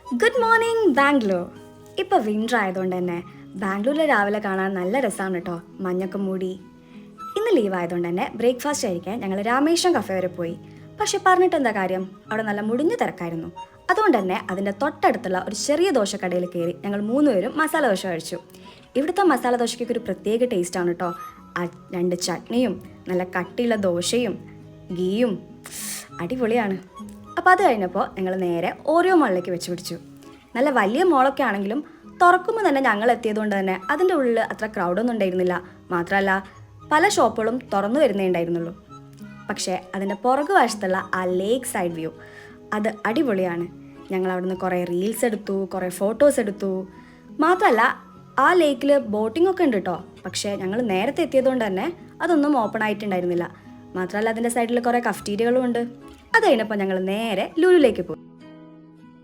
Good morning Bangalore. ഇപ്പോൾ winter ആയതുകൊണ്ട് തന്നെ ബാംഗ്ലൂരിൽ രാവിലെ കാണാൻ നല്ല രസമാണ് കേട്ടോ, മഞ്ഞൊക്കെ മൂടി. ഇന്ന് ലീവ് ആയതുകൊണ്ട് തന്നെ ബ്രേക്ക്ഫാസ്റ്റ് കഴിക്കാൻ ഞങ്ങൾ രാമേശ്വരം കഫേ വരെ പോയി. പക്ഷെ പറഞ്ഞിട്ട് എന്താ കാര്യം, അവിടെ നല്ല മുടിഞ്ഞു തിരക്കായിരുന്നു. അതുകൊണ്ട് തന്നെ അതിൻ്റെ തൊട്ടടുത്തുള്ള ഒരു ചെറിയ ദോശക്കടയിൽ കയറി ഞങ്ങൾ മൂന്നുപേരും മസാല ദോശ കഴിച്ചു. ഇവിടുത്തെ മസാല ദോശയ്ക്ക് ഒരു പ്രത്യേക ടേസ്റ്റാണ് കേട്ടോ. ആ രണ്ട് ചട്നിയും നല്ല കട്ടിയുള്ള ദോശയും ഗീയും അടിപൊളിയാണ്. അപ്പോൾ അത് കഴിഞ്ഞപ്പോൾ ഞങ്ങൾ നേരെ ഓറിയോ മാളിലേക്ക് വെച്ച് പിടിച്ചു. നല്ല വലിയ മോളൊക്കെ ആണെങ്കിലും തുറക്കുമ്പോൾ തന്നെ ഞങ്ങൾ എത്തിയതുകൊണ്ട് തന്നെ അതിൻ്റെ ഉള്ളിൽ അത്ര ക്രൗഡൊന്നും ഉണ്ടായിരുന്നില്ല. മാത്രമല്ല പല ഷോപ്പുകളും തുറന്നു വരുന്നേ ഉണ്ടായിരുന്നുള്ളൂ. പക്ഷേ അതിൻ്റെ പുറകു വശത്തുള്ള ആ ലേക്ക് സൈഡ് വ്യൂ അത് അടിപൊളിയാണ്. ഞങ്ങൾ അവിടുന്ന് കുറേ റീൽസ് എടുത്തു, കുറേ ഫോട്ടോസ് എടുത്തു. മാത്രമല്ല ആ ലേക്കിൽ ബോട്ടിംഗ് ഒക്കെ ഉണ്ട് കേട്ടോ. പക്ഷേ ഞങ്ങൾ നേരത്തെ എത്തിയതുകൊണ്ട് തന്നെ അതൊന്നും ഓപ്പൺ ആയിട്ടുണ്ടായിരുന്നില്ല. മാത്രമല്ല അതിൻ്റെ സൈഡിൽ കുറേ കഫ്റ്റീരിയകളും ഉണ്ട്. അത് കഴിഞ്ഞപ്പോൾ ഞങ്ങൾ നേരെ ലുലുവിലേക്ക് പോയി.